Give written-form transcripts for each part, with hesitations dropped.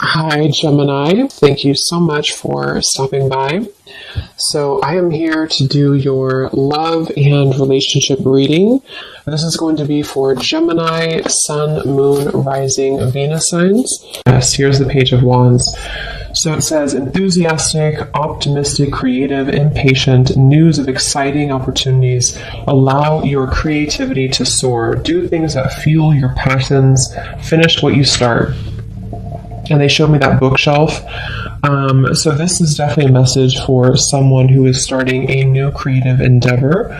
Hi, Gemini. Thank you so much for stopping by. So, I am here to do your love and relationship reading. This is going to be for Gemini, Sun, Moon, Rising, Venus signs. Yes, here's the Page of Wands. So it says, enthusiastic, optimistic, creative, impatient, news of exciting opportunities. Allow your creativity to soar. Do things that fuel your passions. Finish what you start. And they showed me that bookshelf. So this is definitely a message for someone who is starting a new creative endeavor,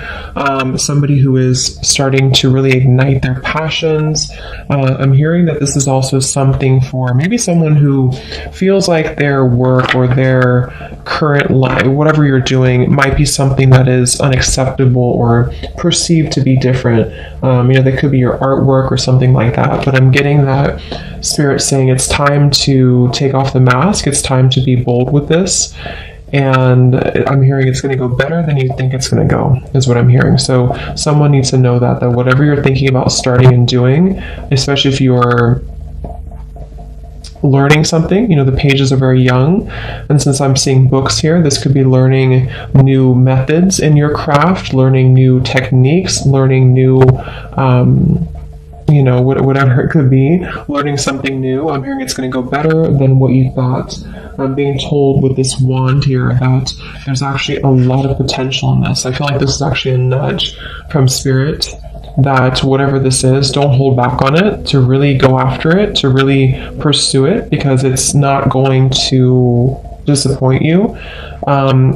somebody who is starting to really ignite their passions. I'm hearing that this is also something for maybe someone who feels like their work or their current life, whatever you're doing, might be something that is unacceptable or perceived to be different. That could be your artwork or something like that. But I'm getting that Spirit saying it's time to take off the mask. It's time to be bold with this. And I'm hearing it's going to go better than you think it's going to go, is what I'm hearing. So someone needs to know that whatever you're thinking about starting and doing, especially if you're learning something, the pages are very young. And since I'm seeing books here, this could be learning new methods in your craft, learning new techniques, learning new whatever it could be, learning something new. I'm hearing it's going to go better than what you thought. I'm being told with this wand here that there's actually a lot of potential in this. I feel like this is actually a nudge from Spirit that whatever this is, don't hold back on it, to really go after it, to really pursue it, because it's not going to disappoint you.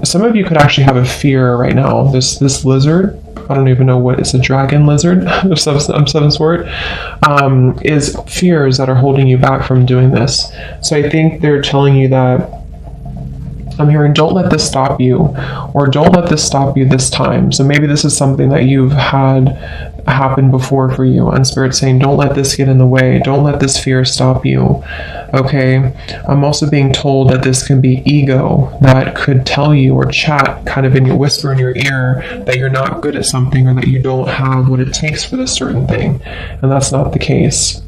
Some of you could actually have a fear right now. This lizard, I don't even know what it's, a dragon lizard of some sort, is fears that are holding you back from doing this. So I think they're telling you that, I'm hearing, don't let this stop you, or don't let this stop you this time. So maybe this is something that you've had happen before for you, and Spirit's saying, don't let this get in the way. Don't let this fear stop you. Okay. I'm also being told that this can be ego that could tell you or chat kind of in your whisper in your ear that you're not good at something or that you don't have what it takes for this certain thing. And that's not the case.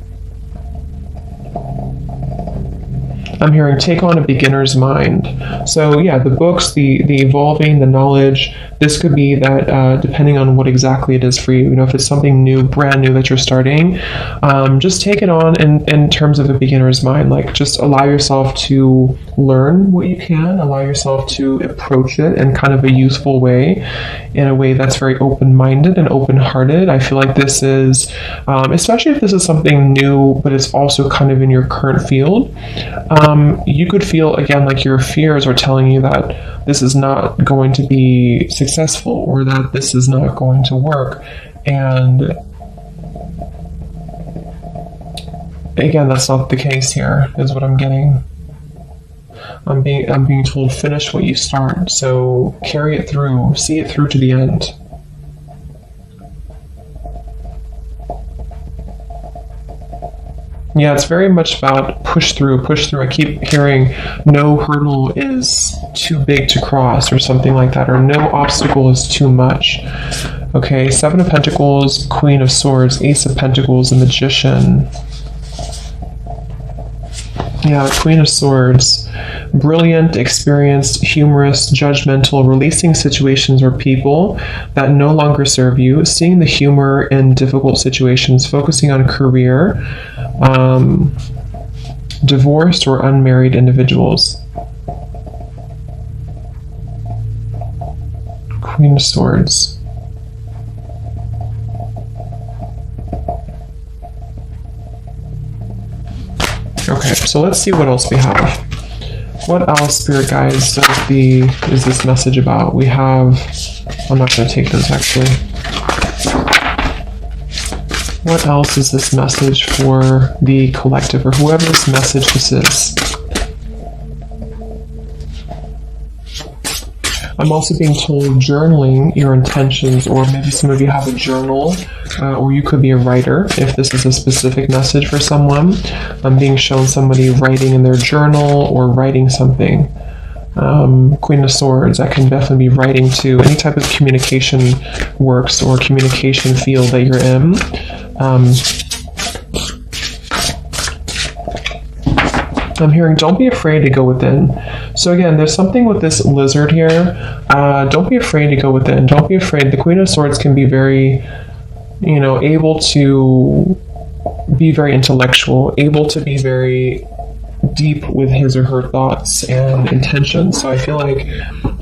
I'm hearing take on a beginner's mind. So yeah, the books, the evolving, the knowledge, this could be that depending on what exactly it is for you. If it's something new, brand new that you're starting, just take it on in terms of a beginner's mind. Like, just allow yourself to learn what you can, allow yourself to approach it in kind of a useful way, in a way that's very open-minded and open-hearted. I feel like this is, especially if this is something new, but it's also kind of in your current field, you could feel, again, like your fears are telling you that this is not going to be successful, or that this is not going to work. And again, that's not the case here, is what I'm getting. I'm being told, finish what you start. So carry it through, see it through to the end. Yeah, it's very much about push through. I keep hearing no hurdle is too big to cross, or something like that, or no obstacle is too much. Okay, Seven of Pentacles, Queen of Swords, Ace of Pentacles, and Magician. Yeah, Queen of Swords. Brilliant, experienced, humorous, judgmental, releasing situations or people that no longer serve you, seeing the humor in difficult situations, focusing on career, divorced or unmarried individuals. Queen of Swords. Okay, so let's see what else we have. What else, Spirit Guides, is this message about? We have, I'm not going to take those actually. What else is this message for the collective, or whoever this message this is? I'm also being told journaling your intentions, or maybe some of you have a journal, or you could be a writer if this is a specific message for someone. I'm being shown somebody writing in their journal or writing something. Queen of Swords, that can definitely be writing to any type of communication works or communication field that you're in. I'm hearing don't be afraid to go within. So again, there's something with this lizard here. Don't be afraid to go within. Don't be afraid. The Queen of Swords can be very, able to be very intellectual, able to be very deep with his or her thoughts and intentions. So I feel like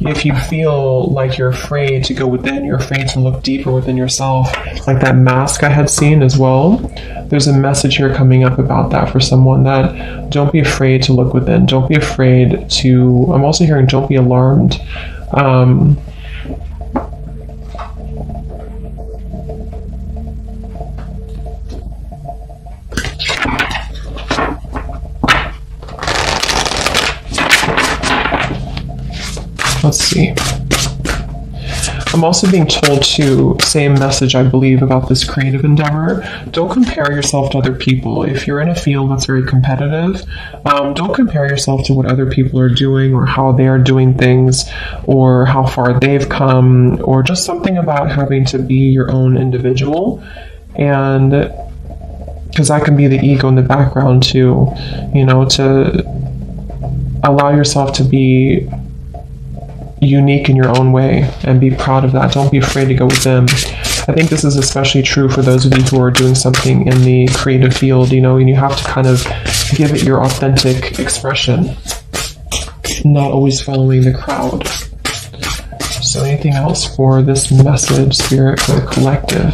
if you feel like you're afraid to go within, you're afraid to look deeper within yourself, like that mask I had seen as well, there's a message here coming up about that for someone, that don't be afraid to look within. Don't be afraid to, I'm also hearing don't be alarmed. Let's see. I'm also being told to, same message I believe about this creative endeavor, don't compare yourself to other people. If you're in a field that's very competitive, don't compare yourself to what other people are doing or how they are doing things or how far they've come, or just something about having to be your own individual. And because that can be the ego in the background too, to allow yourself to be unique in your own way and be proud of that. Don't be afraid to go with them. I think this is especially true for those of you who are doing something in the creative field, and you have to kind of give it your authentic expression, not always following the crowd. So anything else for this message, Spirit, for the collective?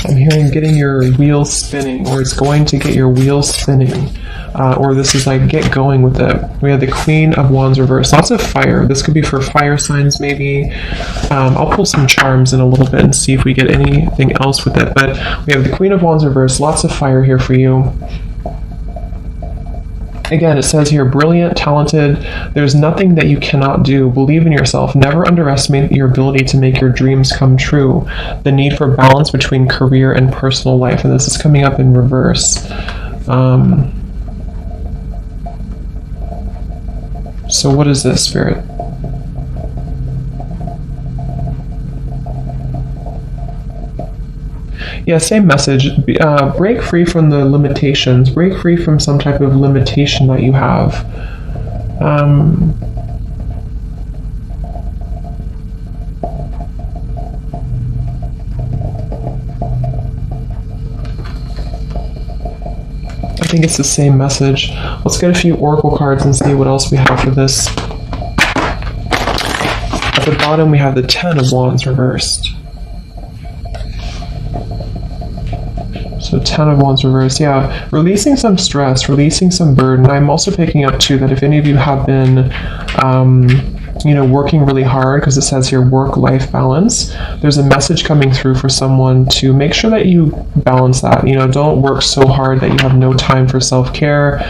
I'm hearing getting your wheels spinning, or it's going to get your wheels spinning. Or this is like get going with it. We have the Queen of Wands reversed. Lots of fire. This could be for fire signs maybe. I'll pull some charms in a little bit and see if we get anything else with it. But we have the Queen of Wands reversed. Lots of fire here for you. Again, it says here, brilliant, talented. There's nothing that you cannot do. Believe in yourself. Never underestimate your ability to make your dreams come true. The need for balance between career and personal life. And this is coming up in reverse. So what is this, Spirit? Yeah, same message. Break free from the limitations. Break free from some type of limitation that you have. I think it's the same message. Let's get a few oracle cards and see what else we have for this. At the bottom we have the 10 of Wands reversed. So 10 of Wands reversed, yeah. Releasing some stress, releasing some burden. I'm also picking up too that if any of you have been working really hard, because it says here work-life balance, there's a message coming through for someone to make sure that you balance that. Don't work so hard that you have no time for self-care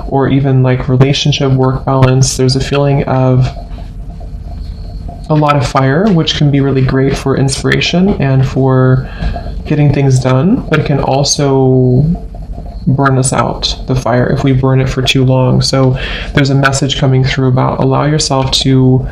or even like relationship work balance. There's a feeling of a lot of fire, which can be really great for inspiration and for getting things done, but it can also burn us out, the fire, if we burn it for too long. So there's a message coming through about allow yourself to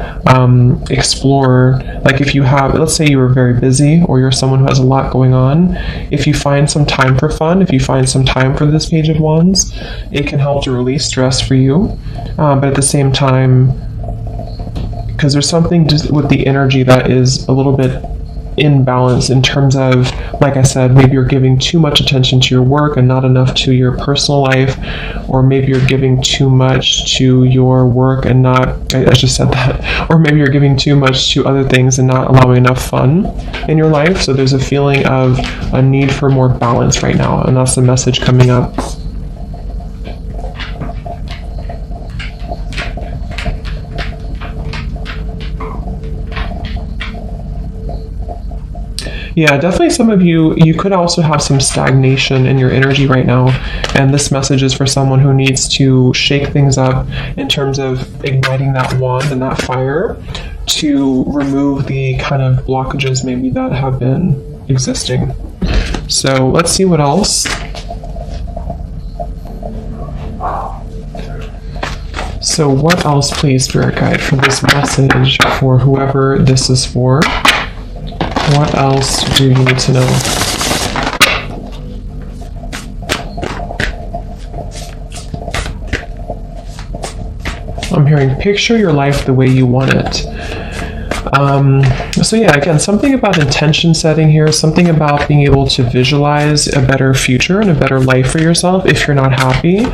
explore, like if you have, let's say you were very busy or you're someone who has a lot going on, if you find some time for fun, if you find some time for this Page of Wands, it can help to release stress for you, but at the same time, because there's something just with the energy that is a little bit imbalance in terms of, like I said, maybe you're giving too much attention to your work and not enough to your personal life, or maybe you're giving too much to your work and not, I just said that, or maybe you're giving too much to other things and not allowing enough fun in your life. So there's a feeling of a need for more balance right now, and that's the message coming up. Yeah, definitely some of you could also have some stagnation in your energy right now. And this message is for someone who needs to shake things up in terms of igniting that wand and that fire to remove the kind of blockages maybe that have been existing. So let's see what else. So what else, please, Spirit Guide, for this message for whoever this is for? What else do you need to know? I'm hearing picture your life the way you want it. So yeah, again, something about intention setting here, something about being able to visualize a better future and a better life for yourself if you're not happy.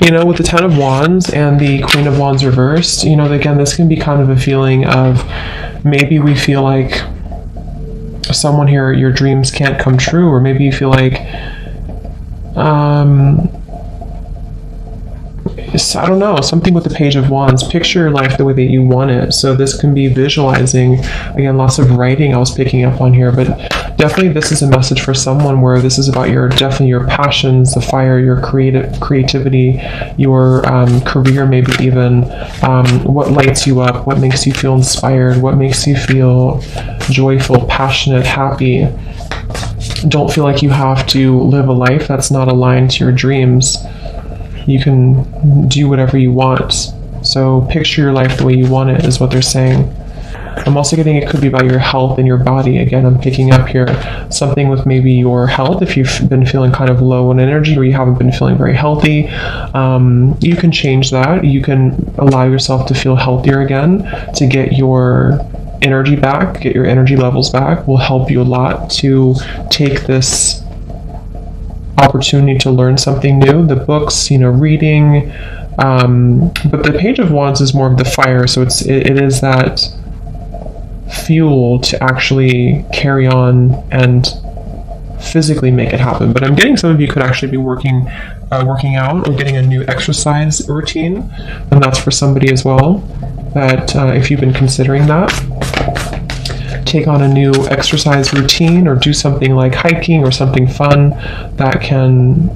You know, with the Ten of Wands and the Queen of Wands reversed, you know, again, this can be kind of a feeling of maybe we feel like someone here, your dreams can't come true, or maybe you feel like, I don't know, something with the Page of Wands. Picture your life the way that you want it. So this can be visualizing. Again, lots of writing I was picking up on here, but definitely this is a message for someone where this is about definitely your passions, the fire, your creativity, your career, maybe even what lights you up, what makes you feel inspired, what makes you feel joyful, passionate, happy. Don't feel like you have to live a life that's not aligned to your dreams. You can do whatever you want. So picture your life the way you want it is what they're saying. I'm also getting it could be about your health and your body. Again, I'm picking up here something with maybe your health. If you've been feeling kind of low in energy or you haven't been feeling very healthy, you can change that. You can allow yourself to feel healthier again, to get your energy back, get your energy levels back. Will help you a lot to take this opportunity to learn something new. The books, you know, reading, but the Page of Wands is more of the fire, so it is that fuel to actually carry on and physically make it happen. But I'm getting some of you could actually be working out or getting a new exercise routine, and that's for somebody as well, that if you've been considering that, take on a new exercise routine or do something like hiking or something fun that can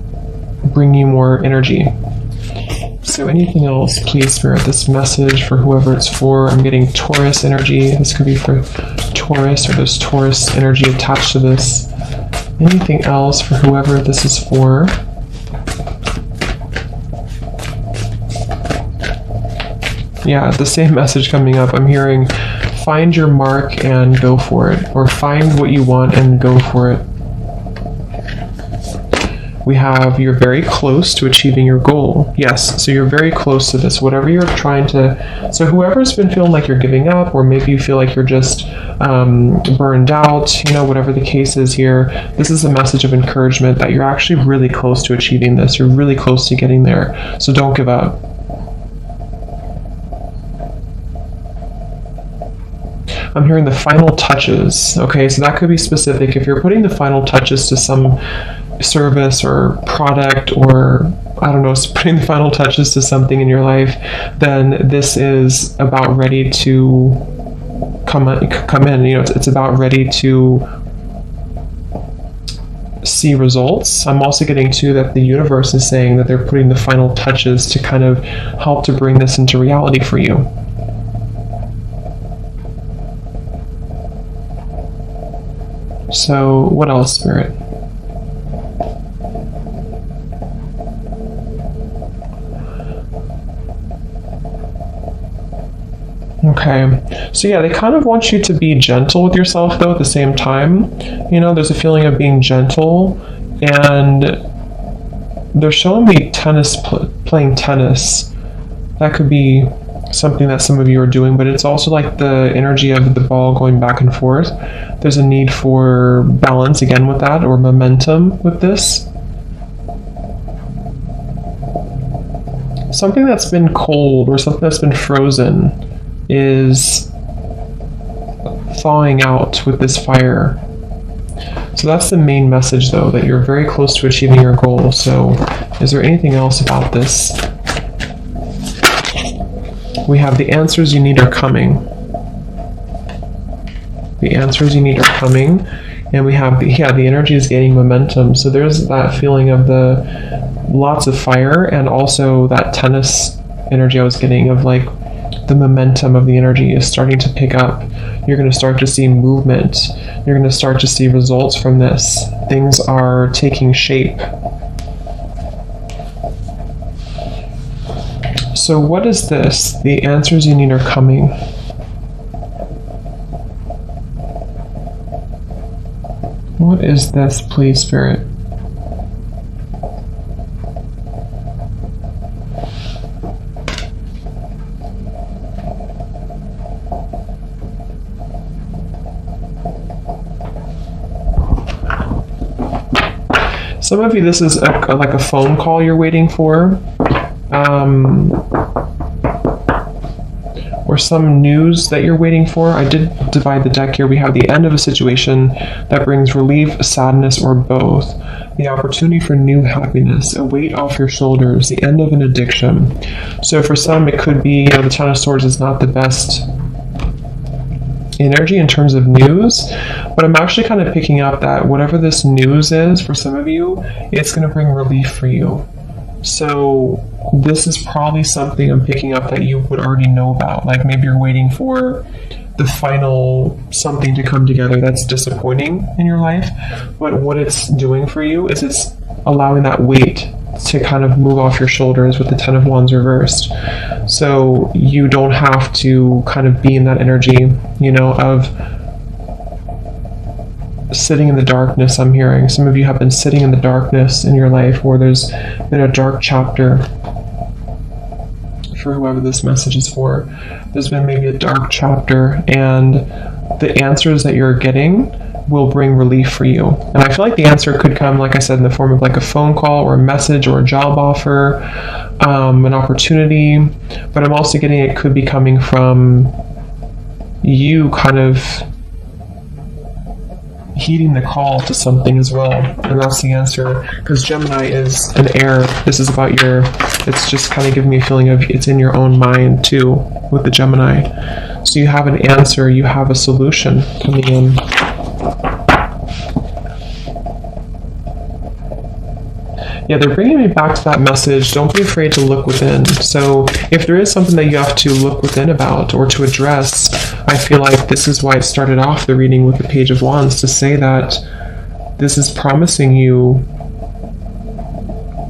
bring you more energy. So anything else, please, Spirit, this message for whoever it's for. I'm getting Taurus energy. This could be for Taurus, or there's Taurus energy attached to this. Anything else for whoever this is for? Yeah, the same message coming up. I'm hearing find your mark and go for it, or find what you want and go for it. We have you're very close to achieving your goal. Yes, so you're very close to this. Whatever you're trying to, so whoever's been feeling like you're giving up, or maybe you feel like you're just burned out, you know, whatever the case is here, this is a message of encouragement that you're actually really close to achieving this. You're really close to getting there. So don't give up. I'm hearing the final touches. Okay, so that could be specific. If you're putting the final touches to some service or product, or I don't know, putting the final touches to something in your life, then this is about ready to come in. You know, it's about ready to see results. I'm also getting too that the universe is saying that they're putting the final touches to kind of help to bring this into reality for you. So what else, Spirit? Okay, so yeah, they kind of want you to be gentle with yourself though at the same time. You know, there's a feeling of being gentle, and they're showing me playing tennis. That could be something that some of you are doing, but it's also like the energy of the ball going back and forth. There's a need for balance again with that, or momentum with this. Something that's been cold or something that's been frozen is thawing out with this fire. So that's the main message though, that you're very close to achieving your goal. So is there anything else about this? We have the answers you need are coming. The answers you need are coming. And we have the energy is gaining momentum. So there's that feeling of the lots of fire, and also that tennis energy I was getting of like the momentum of the energy is starting to pick up. You're going to start to see movement. You're going to start to see results from this. Things are taking shape. So what is this? The answers you need are coming. What is this, please, Spirit? Some of you, this is like a phone call you're waiting for. Or some news that you're waiting for. I did divide the deck here. We have the end of a situation that brings relief, sadness, or both. The opportunity for new happiness, a weight off your shoulders, the end of an addiction. So for some, it could be, the Ten of Swords is not the best energy in terms of news, but I'm actually kind of picking up that whatever this news is for some of you, it's going to bring relief for you. So this is probably something I'm picking up that you would already know about. Like maybe you're waiting for the final something to come together that's disappointing in your life. But what it's doing for you is it's allowing that weight to kind of move off your shoulders with the Ten of Wands reversed. So you don't have to kind of be in that energy, of sitting in the darkness. I'm hearing some of you have been sitting in the darkness in your life, or there's been a dark chapter for whoever this message is for. There's been maybe a dark chapter, and the answers that you're getting will bring relief for you. And I feel like the answer could come, like I said, in the form of like a phone call or a message or a job offer, an opportunity. But I'm also getting it could be coming from you kind of heeding the call to something as well. And that's the answer, because Gemini is an air. This is about it's just kind of giving me a feeling of it's in your own mind too with the Gemini. So you have an answer, you have a solution coming in. Yeah, they're bringing me back to that message. Don't be afraid to look within. So if there is something that you have to look within about or to address, I feel like this is why it started off the reading with the Page of Wands, to say that this is promising you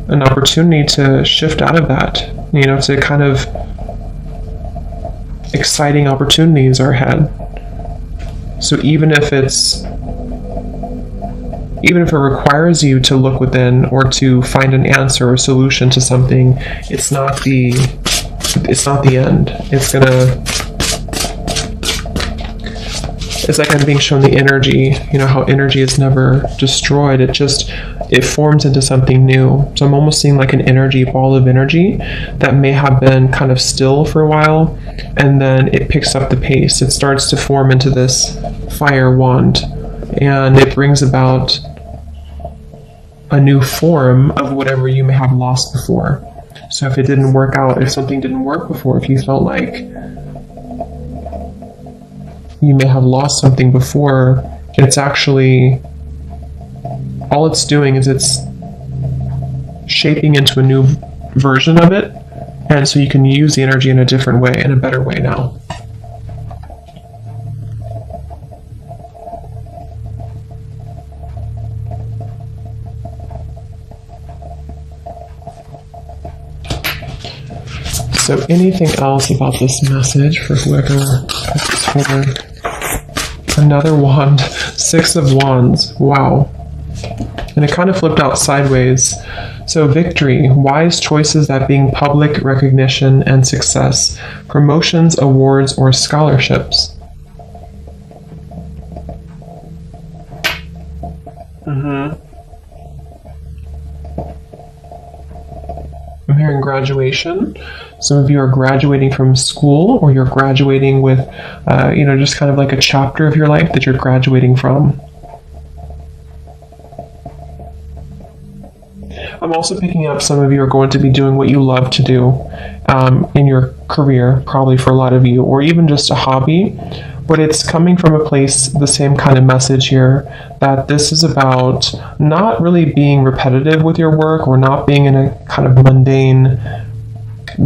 an opportunity to shift out of that, to kind of exciting opportunities are ahead. So even if it requires you to look within or to find an answer or solution to something, it's not the end. It's like I'm being shown the energy, how energy is never destroyed. It forms into something new. So I'm almost seeing like an energy, ball of energy that may have been kind of still for a while, and then it picks up the pace. It starts to form into this fire wand, and it brings about a new form of whatever you may have lost before. So if it didn't work out, if something didn't work before, if you felt like you may have lost something before, it's actually, all it's doing is it's shaping into a new version of it, and so you can use the energy in a different way, in a better way now. So anything else about this message for whoever is forward? Another wand, Six of Wands. Wow. And it kind of flipped out sideways. So victory, wise choices that bring public recognition and success, promotions, awards, or scholarships. I'm hearing graduation. Some of you are graduating from school, or you're graduating with, just kind of like a chapter of your life that you're graduating from. I'm also picking up some of you are going to be doing what you love to do in your career, probably for a lot of you, or even just a hobby. But it's coming from a place, the same kind of message here, that this is about not really being repetitive with your work, or not being in a kind of mundane,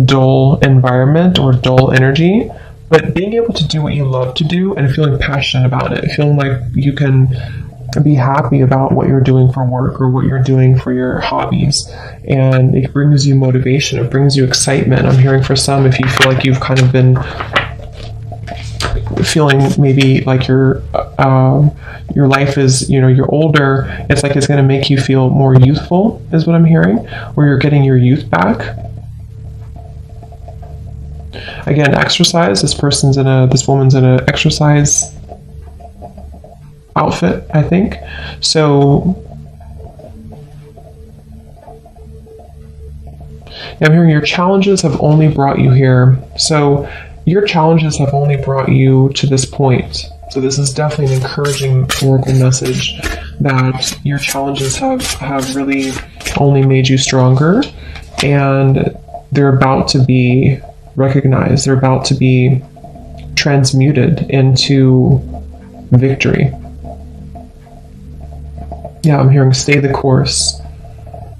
dull environment or dull energy, but being able to do what you love to do and feeling passionate about it, feeling like you can be happy about what you're doing for work or what you're doing for your hobbies, and it brings you motivation, it brings you excitement. I'm hearing for some, if you feel like you've kind of been feeling maybe like your life is, you're older, it's like it's going to make you feel more youthful, is what I'm hearing, or you're getting your youth back. Again, exercise. This woman's in an exercise outfit, I think. So I'm hearing your challenges have only brought you here. So your challenges have only brought you to this point. So this is definitely an encouraging oracle message that your challenges have really only made you stronger, and they're about to be recognized. They're about to be transmuted into victory. Yeah, I'm hearing stay the course.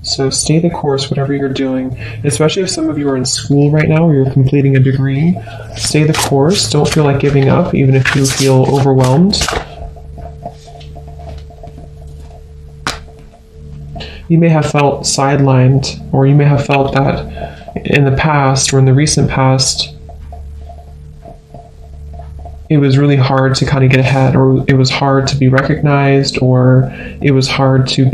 So stay the course, whatever you're doing, especially if some of you are in school right now or you're completing a degree. Stay the course. Don't feel like giving up, even if you feel overwhelmed. You may have felt sidelined, or you may have felt that in the past or in the recent past, it was really hard to kind of get ahead, or it was hard to be recognized, or it was hard to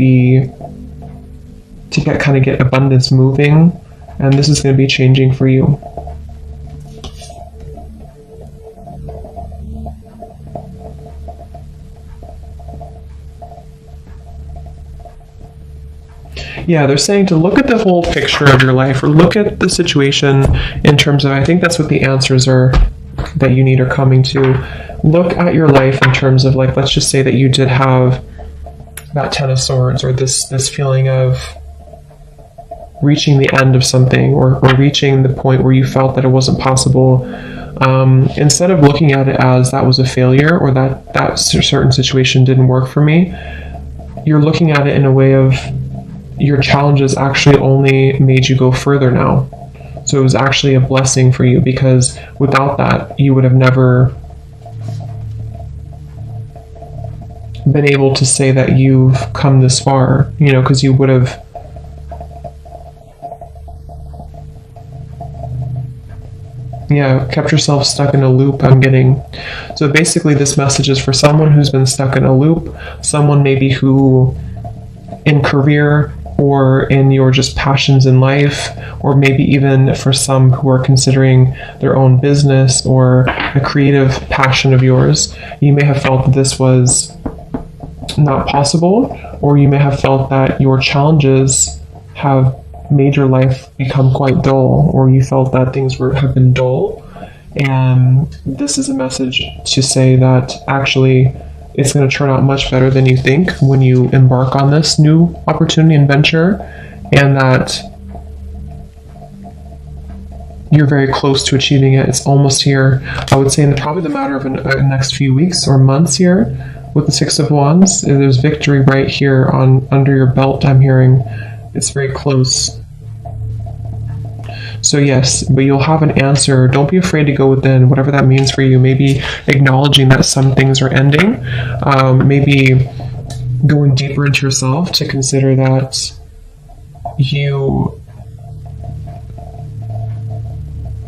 get abundance moving, and this is going to be changing for you. Yeah, they're saying to look at the whole picture of your life, or look at the situation in terms of, I think that's what the answers are that you need are coming to. Look at your life in terms of, like, let's just say that you did have that Ten of Swords, or this feeling of reaching the end of something, or reaching the point where you felt that it wasn't possible. Instead of looking at it as that was a failure, or that certain situation didn't work for me, you're looking at it in a way of your challenges actually only made you go further now. So it was actually a blessing for you, because without that, you would have never been able to say that you've come this far, because you would have kept yourself stuck in a loop, I'm getting. So basically this message is for someone who's been stuck in a loop, someone maybe who in career or in your just passions in life, or maybe even for some who are considering their own business or a creative passion of yours, you may have felt that this was not possible, or you may have felt that your challenges have made your life become quite dull, or you felt that things have been dull. And this is a message to say that actually it's going to turn out much better than you think when you embark on this new opportunity and venture, and that you're very close to achieving it. It's almost here. I would say in probably the matter of the next few weeks or months here with the Six of Wands. There's victory right here under your belt, I'm hearing. It's very close. So yes, but you'll have an answer. Don't be afraid to go within, whatever that means for you. Maybe acknowledging that some things are ending. Maybe going deeper into yourself to consider that you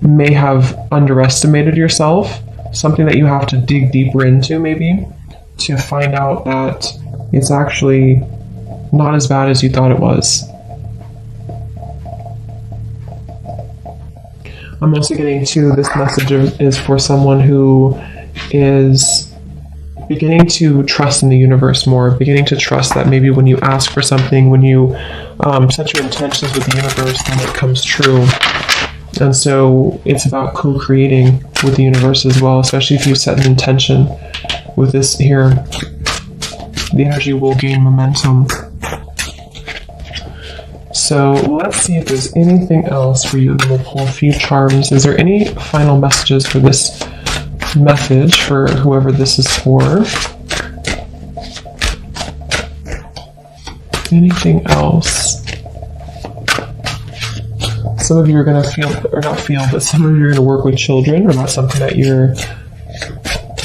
may have underestimated yourself. Something that you have to dig deeper into, maybe, to find out that it's actually not as bad as you thought it was. I'm also getting to this message is for someone who is beginning to trust in the universe more, beginning to trust that maybe when you ask for something, when you set your intentions with the universe, then it comes true. And so it's about co-creating with the universe as well, especially if you set an intention with this here. The energy will gain momentum. So let's see if there's anything else for you. Then we'll pull a few charms. Is there any final messages for this message for whoever this is for? Anything else? Some of you are going to feel, or not feel, but some of you are going to work with children, or that's something that you're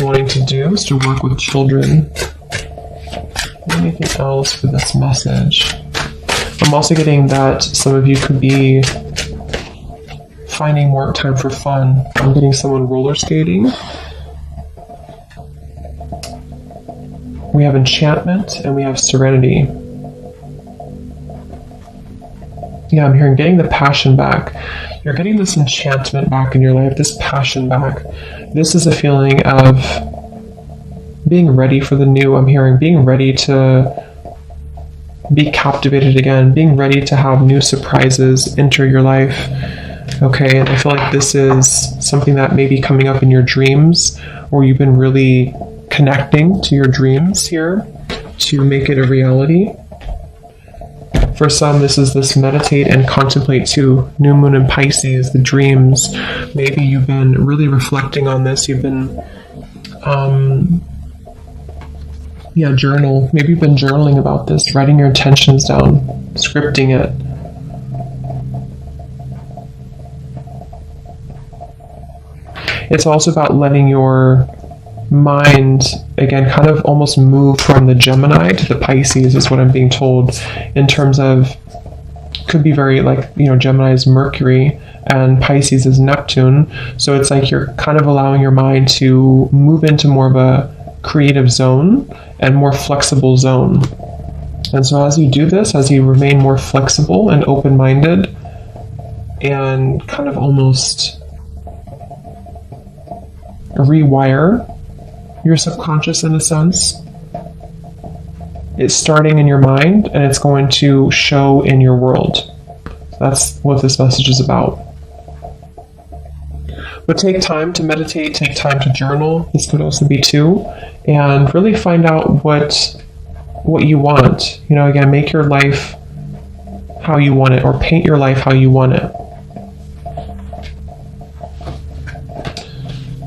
wanting to do, is to work with children. Anything else for this message? I'm also getting that some of you could be finding more time for fun. I'm getting someone roller skating. We have enchantment and we have serenity. Yeah, I'm hearing getting the passion back. You're getting this enchantment back in your life, this passion back. This is a feeling of being ready for the new. I'm hearing being ready to be captivated again, being ready to have new surprises enter your life. Okay, and I feel like this is something that may be coming up in your dreams, or you've been really connecting to your dreams here to make it a reality. For some, this is this meditate and contemplate too. New moon in Pisces, the dreams. Maybe you've been really reflecting on this. You've been, journal. Maybe you've been journaling about this, writing your intentions down, scripting it. It's also about letting your mind, again, kind of almost move from the Gemini to the Pisces is what I'm being told, in terms of, could be very like, Gemini is Mercury and Pisces is Neptune. So it's like you're kind of allowing your mind to move into more of a creative zone and more flexible zone. And so as you do this, as you remain more flexible and open-minded and kind of almost rewire your subconscious in a sense, it's starting in your mind and it's going to show in your world. That's what this message is about. But take time to meditate, take time to journal. This could also be too, and really find out what you want. Again, make your life how you want it, or paint your life how you want it.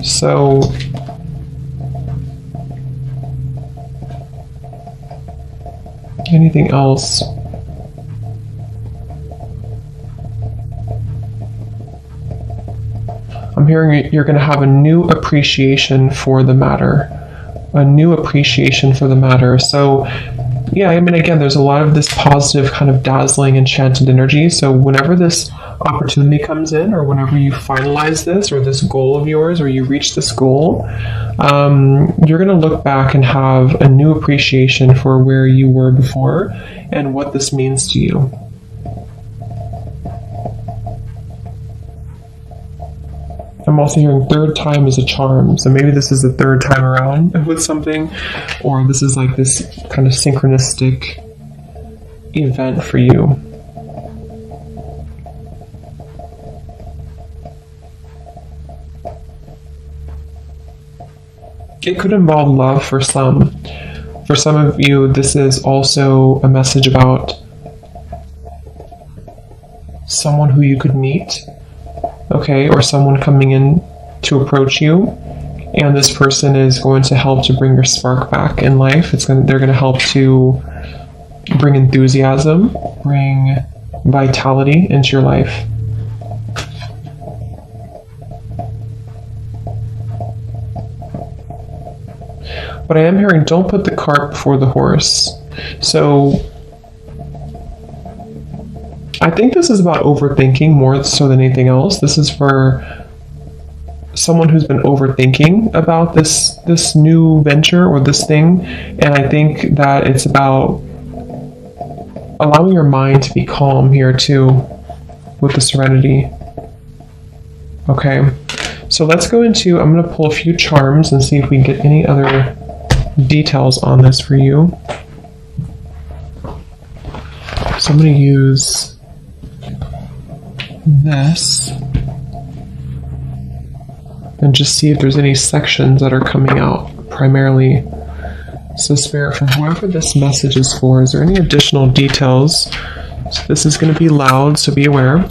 So anything else? I'm hearing you're going to have a new appreciation for the matter. A new appreciation for the matter. So, again, there's a lot of this positive kind of dazzling, enchanted energy. So whenever this opportunity comes in, or whenever you finalize this, or this goal of yours, or you reach this goal, you're going to look back and have a new appreciation for where you were before and what this means to you. I'm also hearing third time is a charm. So maybe this is the third time around with something, or this is like this kind of synchronistic event for you. It could involve love for some. For some of you, this is also a message about someone who you could meet. Okay, or someone coming in to approach you, and this person is going to help to bring your spark back in life. They're going to help to bring enthusiasm, bring vitality into your life. But I am hearing, don't put the cart before the horse. So I think this is about overthinking more so than anything else. This is for someone who's been overthinking about this new venture or this thing. And I think that it's about allowing your mind to be calm here too, with the serenity. Okay, so let's go into, I'm going to pull a few charms and see if we can get any other details on this for you. So I'm going to use this and just see if there's any sections that are coming out primarily. So Spirit, for whoever this message is for, is there any additional details? So this is going to be loud, so be aware. Any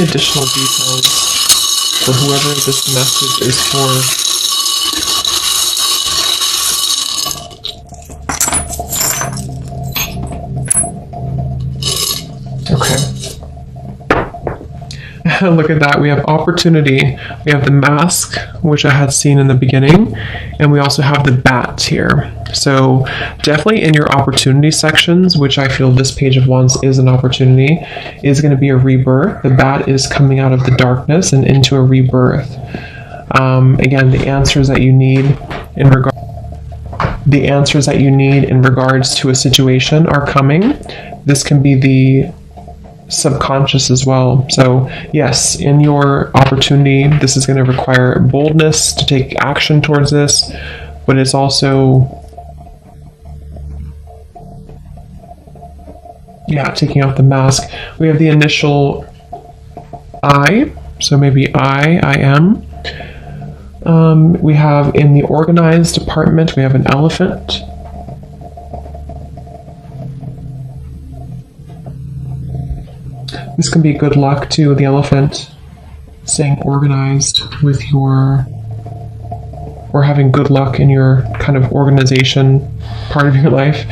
additional details for whoever this message is for? Look at that. We have opportunity. We have the mask, which I had seen in the beginning, and we also have the bat here. So definitely in your opportunity sections, which I feel this Page of Wands is an opportunity, is going to be a rebirth. The bat is coming out of the darkness and into a rebirth. Again, the answers that you need in regards to a situation are coming. This can be the subconscious as well. So yes, in your opportunity, this is going to require boldness to take action towards this, but it's also Yeah, taking off the mask. We have the initial I, so maybe I am. We have in the organized department, we have an elephant. This can be good luck too, the elephant, staying organized with your, or having good luck in your kind of organization part of your life.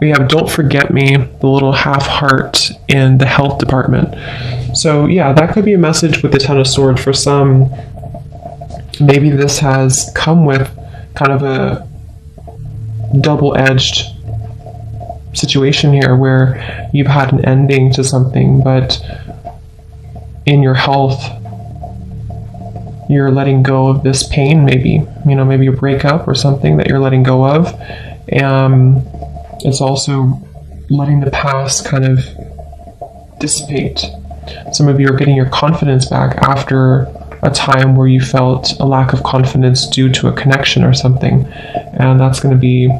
We have don't forget me, the little half heart in the health department. So yeah, that could be a message with the Ten of Swords for some. Maybe this has come with kind of a double-edged situation here where you've had an ending to something, but in your health, you're letting go of this pain, maybe, maybe a breakup or something that you're letting go of. It's also letting the past kind of dissipate. Some of you are getting your confidence back after a time where you felt a lack of confidence due to a connection or something, and that's going to be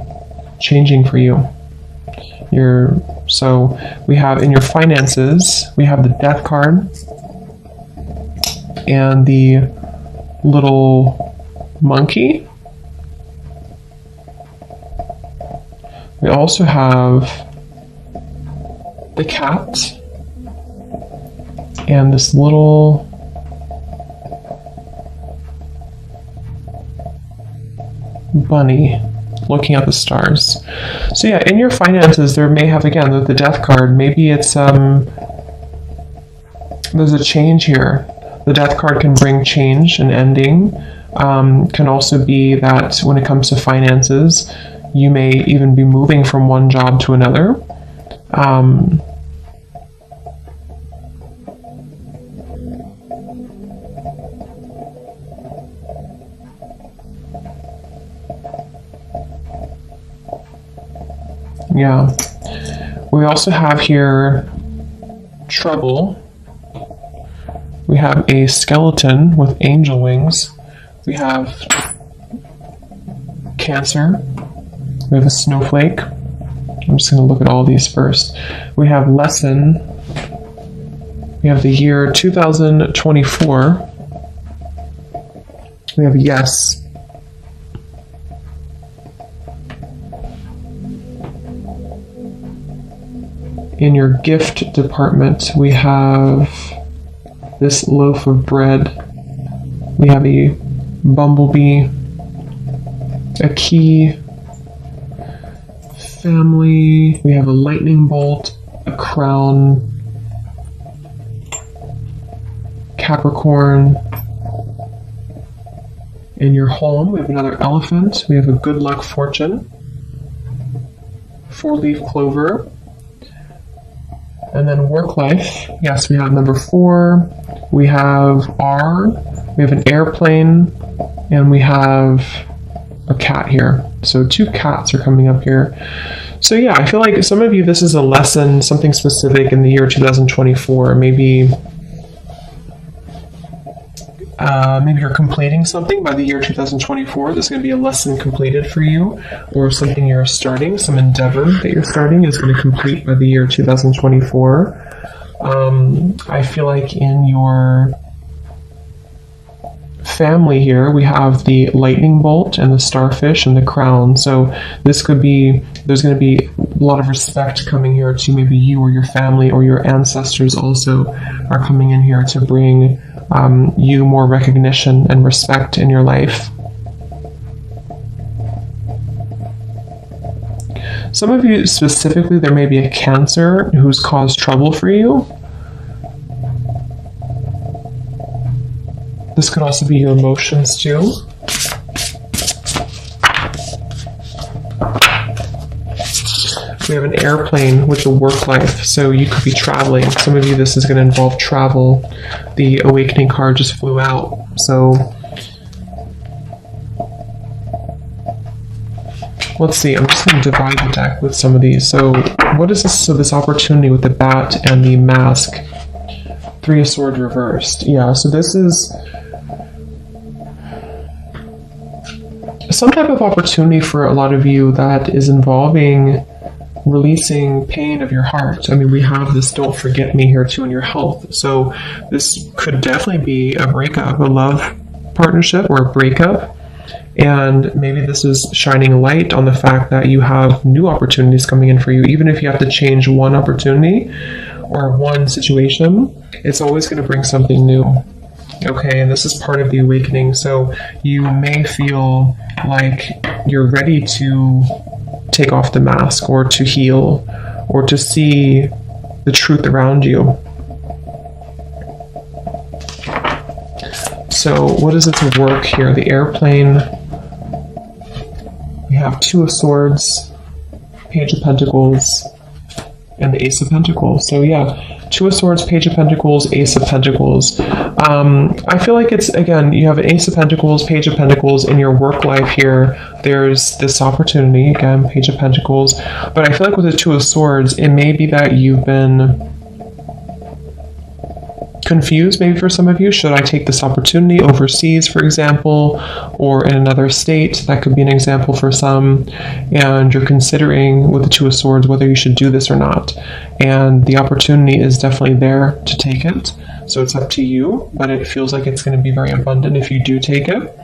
changing for you. So we have in your finances, we have the Death card and the little monkey. We also have the cat and this little bunny looking at the stars. So yeah, in your finances, there may have, again, the Death card, maybe it's, there's a change here. The Death card can bring change and ending. Can also be that when it comes to finances, you may even be moving from one job to another. Yeah. We also have here trouble. We have a skeleton with angel wings. We have Cancer. We have a snowflake. I'm just going to look at all these first. We have lesson. We have the year 2024. We have yes. In your gift department, we have this loaf of bread. We have a bumblebee, a key, family. We have a lightning bolt, a crown, Capricorn. In your home, we have another elephant. We have a good luck fortune, 4-leaf clover. And then work life, yes, we have number 4, we have R, we have an airplane, and we have a cat here. So 2 cats are coming up here. So yeah, I feel like some of you, this is a lesson, something specific in the year 2024. Maybe you're completing something by the year 2024. There's going to be a lesson completed for you, or something you're starting, some endeavor that you're starting is going to complete by the year 2024. I feel like in your family here, we have the lightning bolt and the starfish and the crown. So this could be, there's going to be a lot of respect coming here to maybe you or your family or your ancestors also are coming in here to bring you more recognition and respect in your life. Some of you specifically, there may be a Cancer who's caused trouble for you. This could also be your emotions too. We have an airplane with the work life, so you could be traveling. Some of you, this is going to involve travel. The awakening card just flew out, so let's see. I'm just going to divide the deck with some of these. So what is this? So this opportunity with the bat and the mask, 3 of Swords reversed. Yeah, so this is some type of opportunity for a lot of you that is involving releasing pain of your heart. I mean, we have this don't forget me here too in your health. So this could definitely be a breakup, a love partnership or a breakup. And maybe this is shining light on the fact that you have new opportunities coming in for you. Even if you have to change one opportunity or one situation, it's always going to bring something new. Okay, and this is part of the awakening. So you may feel like you're ready to take off the mask or to heal or to see the truth around you. So what is it to work here? The airplane. We have Two of Swords, Page of Pentacles, and the Ace of Pentacles. So yeah, Two of Swords, Page of Pentacles, Ace of Pentacles. I feel like it's, again, you have an Ace of Pentacles, Page of Pentacles in your work life here. There's this opportunity, again, Page of Pentacles. But I feel like with the Two of Swords, it may be that you've been confused, maybe for some of you. Should I take this opportunity overseas, for example, or in another state? That could be an example for some. And you're considering with the Two of Swords whether you should do this or not. And the opportunity is definitely there to take it. So it's up to you, but it feels like it's going to be very abundant if you do take it.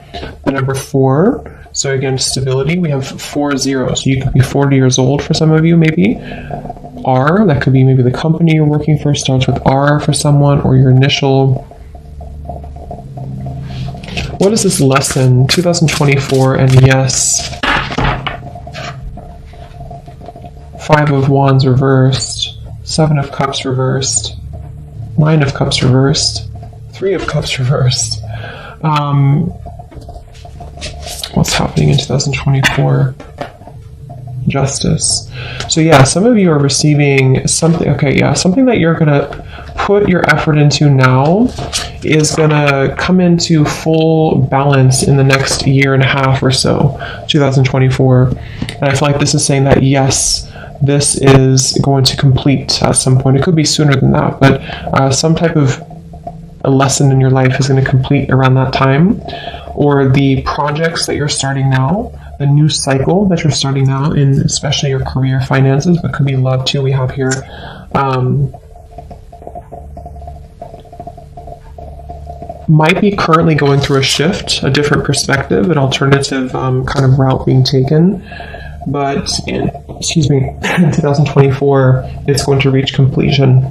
The number 4. So again, stability. We have 40. So you could be 40 years old for some of you, maybe. R, that could be maybe the company you're working for starts with R for someone, or your initial. What is this lesson? 2024, and yes. 5 of Wands reversed, 7 of Cups reversed, 9 of Cups reversed, 3 of Cups reversed. What's happening in 2024? Justice. So yeah, some of you are receiving something. Okay, yeah, something that you're gonna put your effort into now is gonna come into full balance in the next year and a half or so, 2024. And I feel like this is saying that yes, this is going to complete at some point. It could be sooner than that, but some type of a lesson in your life is going to complete around that time, or the projects that you're starting now, the new cycle that you're starting now in especially your career, finances, but could be love too. We have here might be currently going through a shift, a different perspective, an alternative kind of route being taken. But in 2024, it's going to reach completion.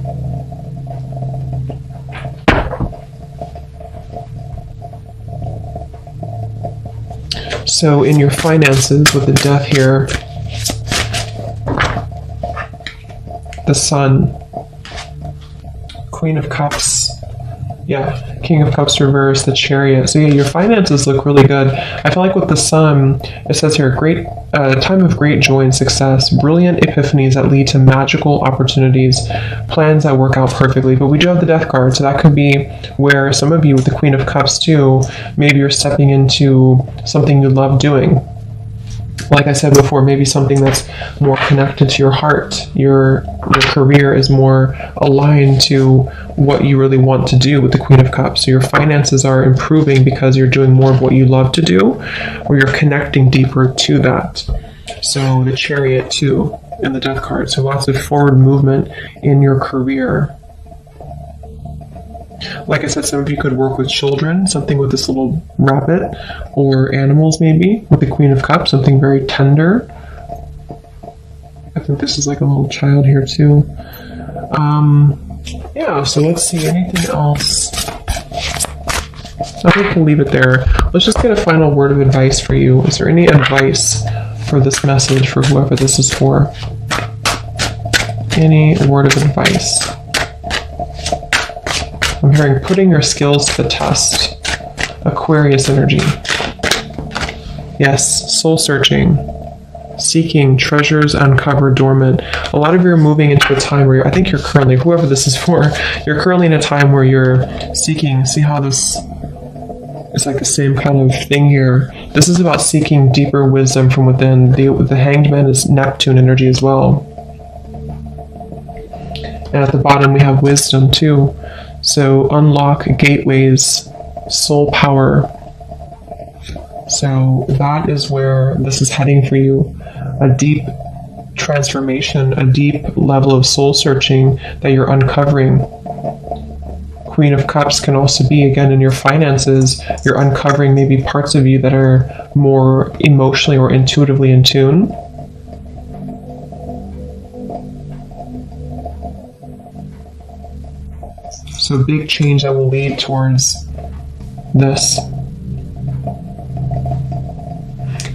So in your finances, with the Death here, the Sun, Queen of Cups, yeah, King of Cups reversed, the Chariot. So yeah, your finances look really good. I feel like with the Sun, it says here, great time of great joy and success, brilliant epiphanies that lead to magical opportunities, plans that work out perfectly. But we do have the Death card, so that could be where some of you with the Queen of Cups too, maybe you're stepping into something you love doing. Like I said before, maybe something that's more connected to your heart. Your career is more aligned to what you really want to do with the Queen of Cups. So your finances are improving because you're doing more of what you love to do, or you're connecting deeper to that. So the Chariot too, and the Death card. So lots of forward movement in your career. Like I said, some of you could work with children, something with this little rabbit, or animals maybe, with the Queen of Cups, something very tender. I think this is like a little child here too. Yeah, so let's see, anything else? I think we'll leave it there. Let's just get a final word of advice for you. Is there any advice for this message for whoever this is for? Any word of advice? I'm hearing putting your skills to the test. Aquarius energy. Yes, soul searching. Seeking treasures uncovered dormant. A lot of you are moving into a time where I think you're currently, whoever this is for, you're currently in a time where you're seeking, see how this is like the same kind of thing here. This is about seeking deeper wisdom from within. The Hanged Man is Neptune energy as well. And at the bottom we have wisdom too. So unlock gateways, soul power. So that is where this is heading for you. A deep transformation, a deep level of soul searching that you're uncovering. Queen of Cups can also be, again, in your finances, you're uncovering maybe parts of you that are more emotionally or intuitively in tune. So big change that will lead towards this.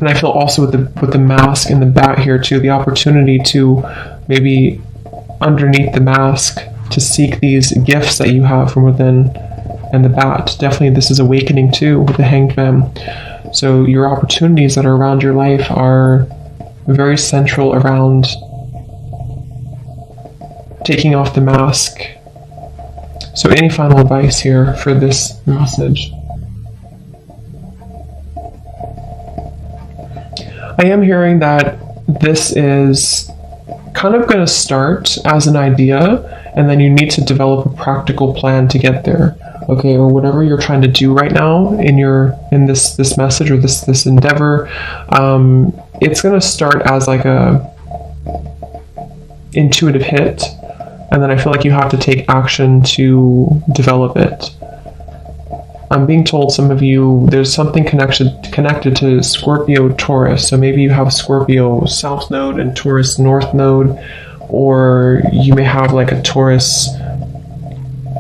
And I feel also with the mask and the bat here too, the opportunity to maybe underneath the mask to seek these gifts that you have from within, and the bat. Definitely this is awakening too with the Hanged Man. So your opportunities that are around your life are very central around taking off the mask. So any final advice here for this message? I am hearing that this is kind of going to start as an idea, and then you need to develop a practical plan to get there. Okay, or whatever you're trying to do right now in this message or this endeavor, it's going to start as like a intuitive hit, and then I feel like you have to take action to develop it. I'm being told some of you, there's something connected to Scorpio Taurus. So maybe you have Scorpio South Node and Taurus North Node, or you may have like a Taurus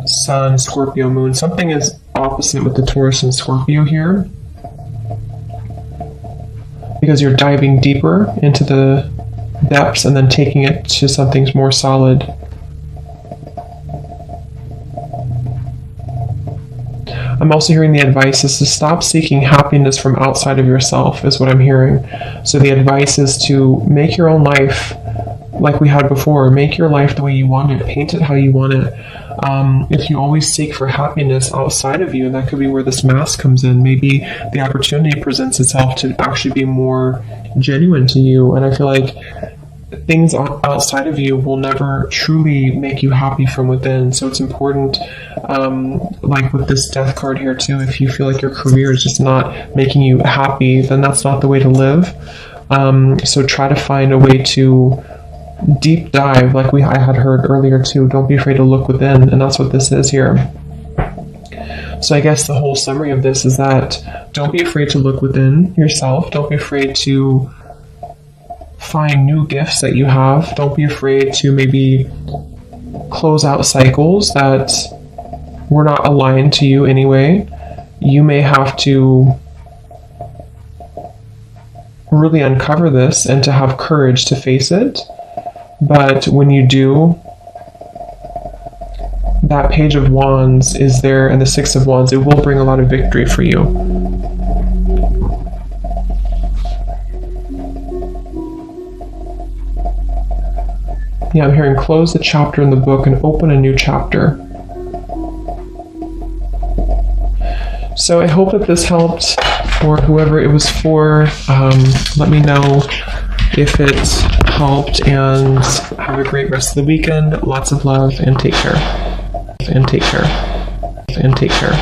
Sun, Scorpio Moon. Something is opposite with the Taurus and Scorpio here, because you're diving deeper into the depths and then taking it to something more solid. I'm also hearing the advice is to stop seeking happiness from outside of yourself, is what I'm hearing. So the advice is to make your own life like we had before. Make your life the way you want it. Paint it how you want it. If you always seek for happiness outside of you, and that could be where this mask comes in, maybe the opportunity presents itself to actually be more genuine to you. And I feel like things outside of you will never truly make you happy from within. So it's important, like with this death card here too, if you feel like your career is just not making you happy, then that's not the way to live. So try to find a way to deep dive, like I had heard earlier too. Don't be afraid to look within, and that's what this is here. So I guess the whole summary of this is that don't be afraid to look within yourself. Don't be afraid to find new gifts that you have. Don't be afraid to maybe close out cycles that were not aligned to you anyway. You may have to really uncover this and to have courage to face it. But when you do, that Page of Wands is there, and the Six of Wands, it will bring a lot of victory for you. Yeah, I'm hearing close the chapter in the book and open a new chapter. So I hope that this helped, or whoever it was for. Let me know if it helped, and have a great rest of the weekend. Lots of love, and take care. And take care. And take care.